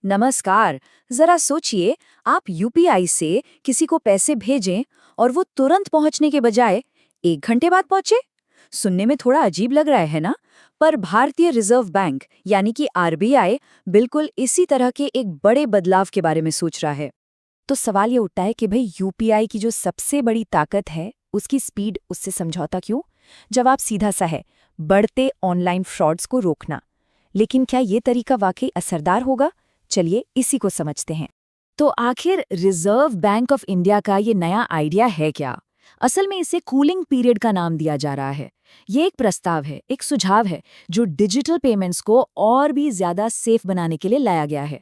नमस्कार। जरा सोचिए, आप यूपीआई से किसी को पैसे भेजें और वो तुरंत पहुंचने के बजाय 1 घंटे बाद पहुंचे। सुनने में थोड़ा अजीब लग रहा है ना? पर भारतीय रिजर्व बैंक यानी कि आरबीआई बिल्कुल इसी तरह के एक बड़े बदलाव के बारे में सोच रहा है। तो सवाल ये उठता है कि भाई यूपीआई की जो सबसे बड़ी ताकत है उसकी स्पीड उससे समझौता क्यों। जवाब सीधा सा है, बढ़ते ऑनलाइन फ्रॉड्स को रोकना। लेकिन क्या ये तरीका वाकई असरदार होगा? चलिए इसी को समझते हैं। तो आखिर रिजर्व बैंक ऑफ इंडिया का ये नया आइडिया है क्या? असल में इसे कूलिंग पीरियड का नाम दिया जा रहा है। ये एक प्रस्ताव है, एक सुझाव है जो डिजिटल पेमेंट्स को और भी ज्यादा सेफ बनाने के लिए लाया गया है।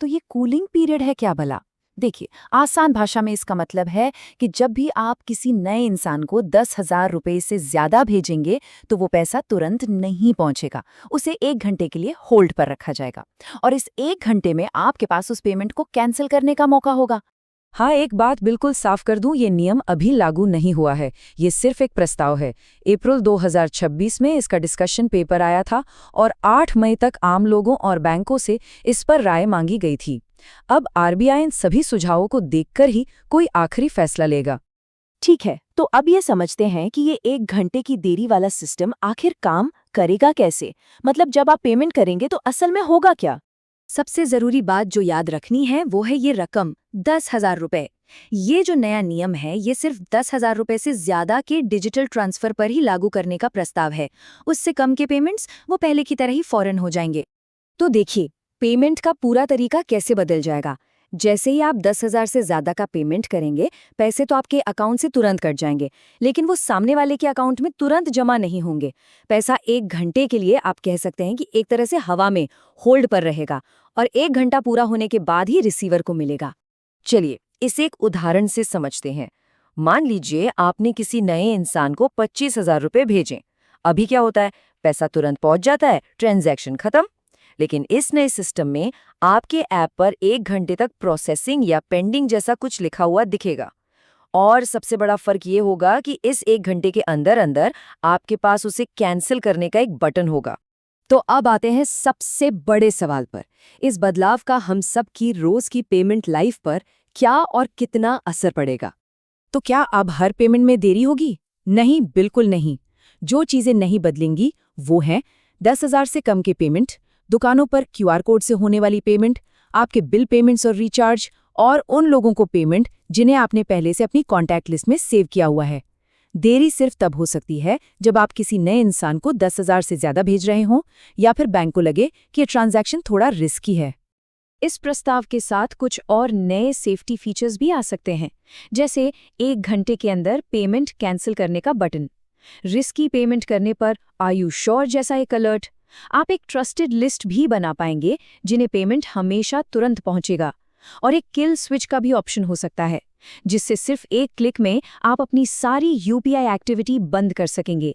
तो ये कूलिंग पीरियड है क्या भला? देखिए, आसान भाषा में इसका मतलब है कि जब भी आप किसी नए इंसान को 10,000 रुपए से ज्यादा भेजेंगे तो वो पैसा तुरंत नहीं पहुंचेगा। उसे 1 घंटे के लिए होल्ड पर रखा जाएगा और इस 1 घंटे में आपके पास उस पेमेंट को कैंसिल करने का मौका होगा। हाँ, एक बात बिल्कुल साफ कर दूं, ये नियम अभी लागू नहीं हुआ है। ये सिर्फ एक प्रस्ताव है। अप्रैल 2026 में इसका डिस्कशन पेपर आया था और 8 मई तक आम लोगों और बैंकों से इस पर राय मांगी गई थी। अब आरबीआई इन सभी सुझावों को देखकर ही कोई आखिरी फैसला लेगा। ठीक है, तो अब ये समझते हैं कि ये 1 घंटे की देरी वाला सिस्टम आखिर काम करेगा कैसे। मतलब जब आप पेमेंट करेंगे तो असल में होगा क्या? सबसे जरूरी बात जो याद रखनी है वो है ये रकम, 10,000 रुपए। ये जो नया नियम है ये सिर्फ 10,000 रुपए से ज्यादा के डिजिटल ट्रांसफर पर ही लागू करने का प्रस्ताव है। उससे कम के पेमेंट्स वो पहले की तरह ही फौरन हो जाएंगे। तो देखिए, पेमेंट का पूरा तरीका कैसे बदल जाएगा। जैसे ही आप 10,000 से ज्यादा का पेमेंट करेंगे, पैसे तो आपके अकाउंट से तुरंत कट जाएंगे, लेकिन वो सामने वाले के अकाउंट में तुरंत जमा नहीं होंगे। पैसा 1 घंटे के लिए आप कह सकते हैं कि एक तरह से हवा में होल्ड पर रहेगा और 1 घंटा पूरा होने के बाद ही रिसीवर को मिलेगा। चलिए इसे एक उदाहरण से समझते हैं। मान लीजिए आपने किसी नए इंसान को 25,000 रुपए भेजे। अभी क्या होता है, पैसा तुरंत पहुंच जाता है, ट्रांजैक्शन खत्म। लेकिन इस नए सिस्टम में आपके ऐप पर 1 घंटे तक प्रोसेसिंग या पेंडिंग जैसा कुछ लिखा हुआ दिखेगा। और सबसे बड़ा फर्क ये होगा कि इस 1 घंटे के अंदर अंदर आपके पास उसे कैंसिल करने का एक बटन होगा। तो अब आते हैं सबसे बड़े सवाल पर। इस बदलाव का हम सब की रोज की पेमेंट लाइफ पर क्या और कितना असर पड़ेगा? तो क्या अब हर पेमेंट में देरी होगी? नहीं, बिल्कुल नहीं। जो चीजें नहीं बदलेंगी वो हैं 10,000 से कम के पेमेंट, दुकानों पर क्यूआर कोड से होने वाली पेमेंट, आपके बिल पेमेंट्स और रिचार्ज, और उन लोगों को पेमेंट जिन्हें आपने पहले से अपनी कॉन्टैक्ट लिस्ट में सेव किया हुआ है। देरी सिर्फ तब हो सकती है जब आप किसी नए इंसान को 10,000 से ज्यादा भेज रहे हों या फिर बैंक को लगे कि ये ट्रांजैक्शन थोड़ा रिस्की है। इस प्रस्ताव के साथ कुछ और नए सेफ्टी फीचर्स भी आ सकते हैं, जैसे 1 घंटे के अंदर पेमेंट कैंसिल करने का बटन, रिस्की पेमेंट करने पर आर यू श्योर जैसा एक अलर्ट। आप एक ट्रस्टेड लिस्ट भी बना पाएंगे जिन्हें पेमेंट हमेशा तुरंत पहुंचेगा, और एक किल स्विच का भी ऑप्शन हो सकता है जिससे सिर्फ एक क्लिक में आप अपनी सारी यूपीआई एक्टिविटी बंद कर सकेंगे।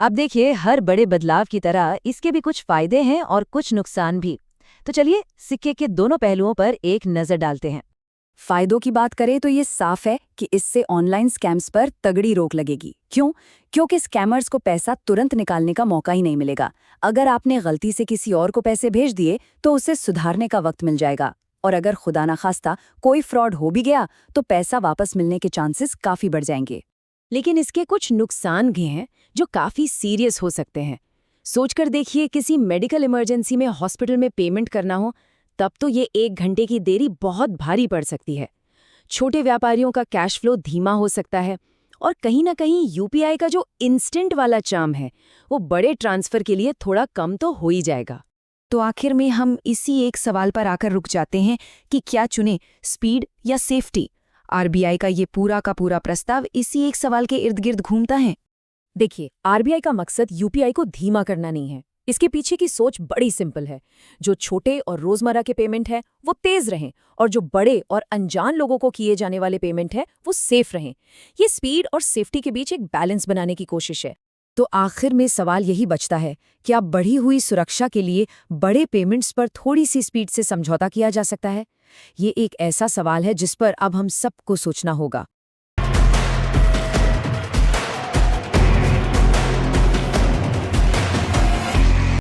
अब देखिए, हर बड़े बदलाव की तरह इसके भी कुछ फायदे हैं और कुछ नुकसान भी। तो चलिए सिक्के के दोनों पहलुओं पर एक नजर डालते हैं। फायदों की बात करें तो ये साफ है कि इससे ऑनलाइन स्कैम्स पर तगड़ी रोक लगेगी। क्यों? क्योंकि स्कैमर्स को पैसा तुरंत निकालने का मौका ही नहीं मिलेगा। अगर आपने गलती से किसी और को पैसे भेज दिए तो उसे सुधारने का वक्त मिल जाएगा, और अगर खुदा ना खास्ता कोई फ्रॉड हो भी गया तो पैसा वापस मिलने के चांसेस काफी बढ़ जाएंगे। लेकिन इसके कुछ नुकसान भी हैं जो काफी सीरियस हो सकते हैं। सोचकर देखिए, किसी मेडिकल इमरजेंसी में हॉस्पिटल में पेमेंट करना हो तब तो ये 1 घंटे की देरी बहुत भारी पड़ सकती है। छोटे व्यापारियों का कैश फ्लो धीमा हो सकता है, और कहीं ना कहीं यूपीआई का जो इंस्टेंट वाला चार्म है वो बड़े ट्रांसफर के लिए थोड़ा कम तो हो ही जाएगा। तो आखिर में हम इसी एक सवाल पर आकर रुक जाते हैं कि क्या चुने, स्पीड या सेफ्टी? आरबीआई का ये पूरा का पूरा प्रस्ताव इसी एक सवाल के इर्द गिर्द घूमता है। देखिए, आरबीआई का मकसद यूपीआई को धीमा करना नहीं है। इसके पीछे की सोच बड़ी सिंपल है। जो छोटे और रोजमर्रा के पेमेंट है वो तेज रहें, और जो बड़े और अनजान लोगों को किए जाने वाले पेमेंट है वो सेफ रहें। ये स्पीड और सेफ्टी के बीच एक बैलेंस बनाने की कोशिश है। तो आखिर में सवाल यही बचता है, क्या बढ़ी हुई सुरक्षा के लिए बड़े पेमेंट्स पर थोड़ी सी स्पीड से समझौता किया जा सकता है? ये एक ऐसा सवाल है जिस पर अब हम सबको सोचना होगा।